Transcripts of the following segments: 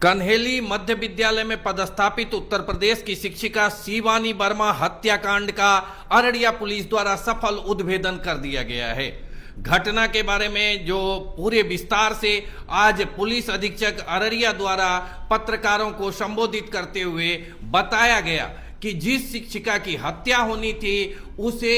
कन्हेली मध्य विद्यालय में पदस्थापित उत्तर प्रदेश की शिक्षिका शिवानी वर्मा हत्याकांड का अररिया पुलिस द्वारा सफल उद्भेदन कर दिया गया है। घटना के बारे में जो पूरे विस्तार से आज पुलिस अधीक्षक अररिया द्वारा पत्रकारों को संबोधित करते हुए बताया गया कि जिस शिक्षिका की हत्या होनी थी उसे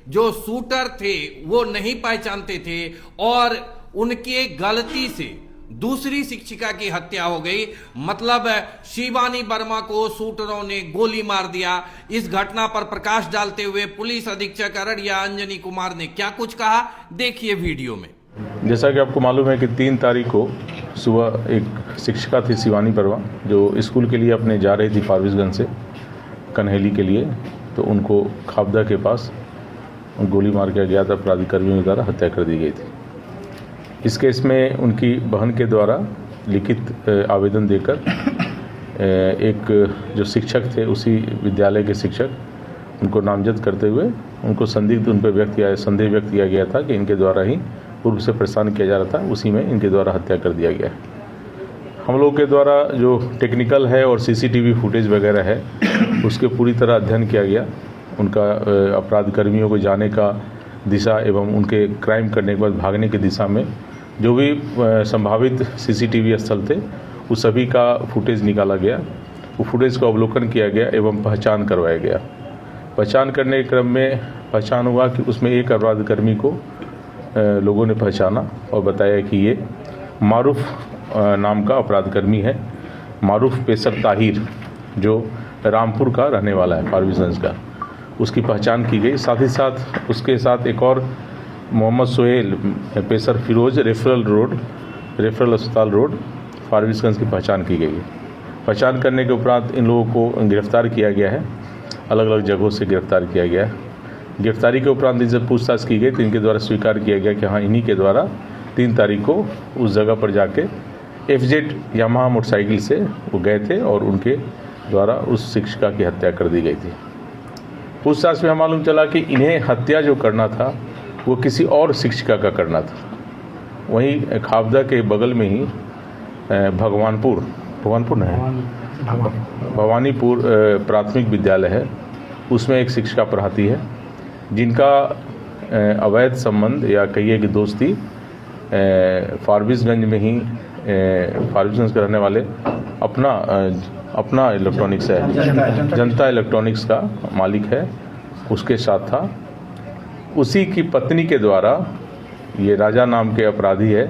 जो शूटर थे वो नहीं पहचानते थे और उनके गलती से दूसरी शिक्षिका की हत्या हो गई। मतलब शिवानी वर्मा को शूटरों ने गोली मार दिया। इस घटना पर प्रकाश डालते हुए पुलिस अधीक्षक अररिया अंजनी कुमार ने क्या कुछ कहा, देखिए वीडियो में। जैसा कि आपको मालूम है कि 3 तारीख को सुबह एक शिक्षिका थी शिवानी वर्मा जो स्कूल के लिए अपने जा रही थी फारबिसगंज से कन्हेली के लिए, तो उनको खाबदा के पास गोली मार के गया था, अपराधी द्वारा हत्या कर दी गई थी। इस केस में उनकी बहन के द्वारा लिखित आवेदन देकर एक जो शिक्षक थे उसी विद्यालय के शिक्षक उनको नामजद करते हुए उनको संदिग्ध उन पर संदेह व्यक्त किया गया था कि इनके द्वारा ही पूर्व से परेशान किया जा रहा था, उसी में इनके द्वारा हत्या कर दिया गया है। हम लोग के द्वारा जो टेक्निकल है और सीसीटीवी फुटेज वगैरह है उसके पूरी तरह अध्ययन किया गया। उनका अपराध कर्मियों को जाने का दिशा एवं उनके क्राइम करने के बाद भागने की दिशा में जो भी संभावित सीसीटीवी स्थल थे उस सभी का फुटेज निकाला गया। वो फुटेज को अवलोकन किया गया एवं पहचान करवाया गया। पहचान करने के क्रम में पहचान हुआ कि उसमें एक अपराध कर्मी को लोगों ने पहचाना और बताया कि ये मारूफ नाम का अपराध कर्मी है। मारूफ पेसर ताहिर जो रामपुर का रहने वाला है, फारबिसगंज का, उसकी पहचान की गई। साथ ही साथ उसके साथ एक और मोहम्मद सोहेल पेसर फिरोज रेफरल अस्पताल रोड फारबिसगंज की पहचान की गई है। पहचान करने के उपरांत इन लोगों को गिरफ्तार किया गया है, अलग अलग जगहों से गिरफ्तार किया गया है। गिरफ्तारी के उपरांत इनसे पूछताछ की गई तो इनके द्वारा स्वीकार किया गया कि हाँ, इन्हीं के द्वारा 3 तारीख को उस जगह पर जाके FZ यामाहा मोटरसाइकिल से वो गए थे और उनके द्वारा उस शिक्षिका की हत्या कर दी गई थी। पूछताछ में मालूम चला कि इन्हें हत्या जो करना था वो किसी और शिक्षिका का करना था। वहीं खाबदा के बगल में ही भवानीपुर प्राथमिक विद्यालय है, उसमें एक शिक्षिका पढ़ाती है जिनका अवैध संबंध या कहिए कि दोस्ती फारबिसगंज में ही फारबिसगंज के रहने वाले अपना इलेक्ट्रॉनिक्स है, जनता इलेक्ट्रॉनिक्स का मालिक है, उसके साथ था। उसी की पत्नी के द्वारा ये राजा नाम के अपराधी है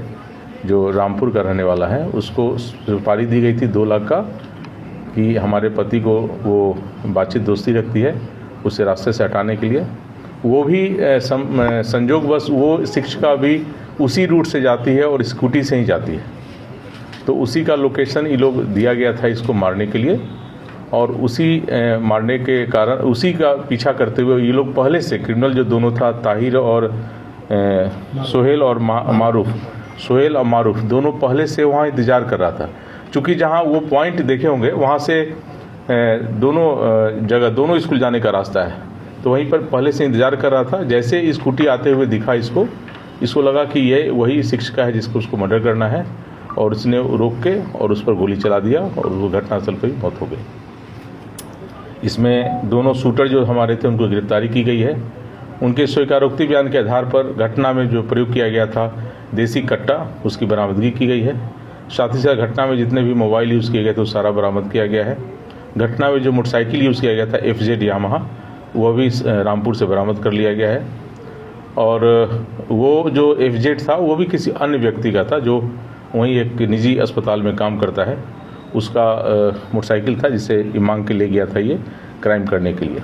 जो रामपुर का रहने वाला है, उसको सुपारी दी गई थी 2 लाख का कि हमारे पति को वो बातचीत दोस्ती रखती है, उसे रास्ते से हटाने के लिए। वो भी संजोगवश वो शिक्षिका भी उसी रूट से जाती है और स्कूटी से ही जाती है, तो उसी का लोकेशन ये लोग दिया गया था इसको मारने के लिए। और उसी मारने के कारण उसी का पीछा करते हुए ये लोग पहले से क्रिमिनल जो दोनों था ताहिर और सोहेल और मारूफ दोनों पहले से वहाँ इंतज़ार कर रहा था। चूँकि जहाँ वो पॉइंट देखे होंगे वहाँ से दोनों स्कूल जाने का रास्ता है, तो वहीं पर पहले से इंतज़ार कर रहा था। जैसे स्कूटी आते हुए दिखा इसको लगा कि ये वही शिक्षिका है जिसको उसको मर्डर करना है, और उसने रोक के और उस पर गोली चला दिया और वो घटनास्थल पर ही मौत हो गई। इसमें दोनों शूटर जो हमारे थे उनको गिरफ्तारी की गई है। उनके स्वीकारोक्ति बयान के आधार पर घटना में जो प्रयोग किया गया था देसी कट्टा, उसकी बरामदगी की गई है। साथ ही साथ घटना में जितने भी मोबाइल यूज़ किए गए थे वो सारा बरामद किया गया है। घटना में जो मोटरसाइकिल यूज़ किया गया था FZ यामाहा, वह भी रामपुर से बरामद कर लिया गया है। और वो जो FZ था वो भी किसी अन्य व्यक्ति का था जो वहीं एक निजी अस्पताल में काम करता है, उसका मोटरसाइकिल था जिसे मांग के ले गया था ये क्राइम करने के लिए।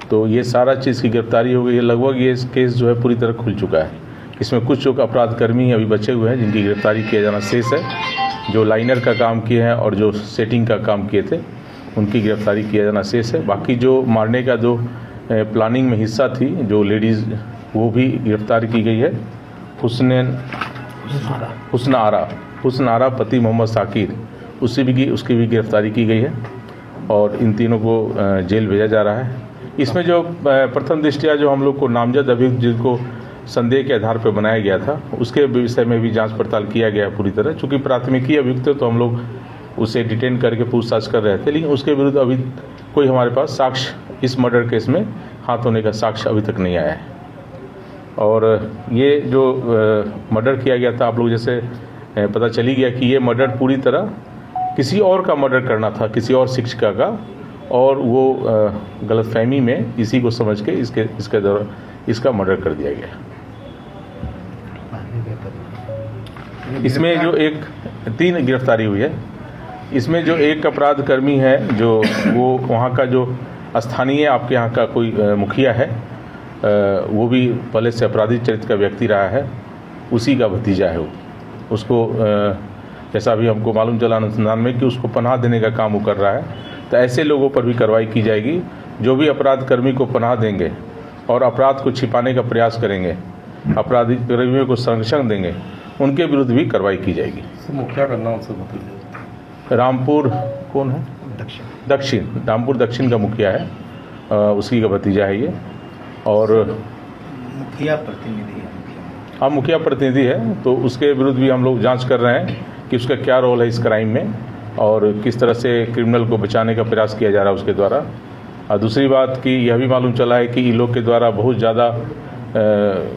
तो ये सारा चीज़ की गिरफ्तारी हो गई है। लगभग ये केस जो है पूरी तरह खुल चुका है। इसमें कुछ जो अपराध कर्मी अभी बचे हुए हैं जिनकी गिरफ्तारी किया जाना शेष है, जो लाइनर का काम किए हैं और जो सेटिंग का काम किए थे उनकी गिरफ्तारी किया जाना शेष है। बाकी जो मारने का जो प्लानिंग में हिस्सा थी जो लेडीज़, वो भी गिरफ्तार की गई है। हुस्न आरा पति मोहम्मद साकिर, उसकी भी गिरफ्तारी की गई है और इन तीनों को जेल भेजा जा रहा है। इसमें जो प्रथम दृष्टया जो हम लोग को नामजद अभियुक्त जिनको संदेह के आधार पर बनाया गया था, उसके विषय में भी जांच पड़ताल किया गया पूरी तरह। चूँकि प्राथमिकी अभियुक्त तो हम लोग उसे डिटेन करके पूछताछ कर रहे थे, लेकिन उसके विरुद्ध अभी कोई हमारे पास साक्ष्य इस मर्डर केस में हाथ होने का साक्ष्य अभी तक नहीं आया है। और ये जो मर्डर किया गया था, आप लोग जैसे पता चली गया कि ये मर्डर पूरी तरह किसी और का मर्डर करना था, किसी और शिक्षिका का, और वो गलतफहमी में इसी को समझ के इसका मर्डर कर दिया गया। इसमें जो 3 गिरफ्तारी हुई है। इसमें जो एक अपराध कर्मी है, जो वो वहाँ का जो स्थानीय आपके यहाँ का कोई मुखिया है, वो भी पहले से अपराधी चरित्र का व्यक्ति रहा है, उसी का भतीजा है वो। उसको जैसा अभी हमको मालूम चला अनुसंधान में कि उसको पनाह देने का काम वो कर रहा है। तो ऐसे लोगों पर भी कार्रवाई की जाएगी। जो भी अपराध कर्मी को पनाह देंगे और अपराध को छिपाने का प्रयास करेंगे, अपराधी कर्मियों को संरक्षण देंगे, उनके विरुद्ध भी कार्रवाई की जाएगी। मुखिया का नाम से बताइए। रामपुर कौन है? दक्षिण रामपुर दक्षिण का मुखिया है, उसी का भतीजा है ये। और मुखिया प्रतिनिधि है। हाँ, मुखिया प्रतिनिधि है, तो उसके विरुद्ध भी हम लोग जांच कर रहे हैं कि उसका क्या रोल है इस क्राइम में और किस तरह से क्रिमिनल को बचाने का प्रयास किया जा रहा है उसके द्वारा। और दूसरी बात कि यह भी मालूम चला है कि इन लोग के द्वारा बहुत ज़्यादा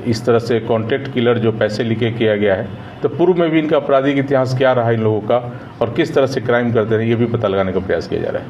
इस तरह से कॉन्ट्रैक्ट किलर जो पैसे लेके किया गया है, तो पूर्व में भी इनका आपराधिक इतिहास क्या रहा इन लोगों का और किस तरह से क्राइम करते हैं, ये भी पता लगाने का प्रयास किया जा रहा है।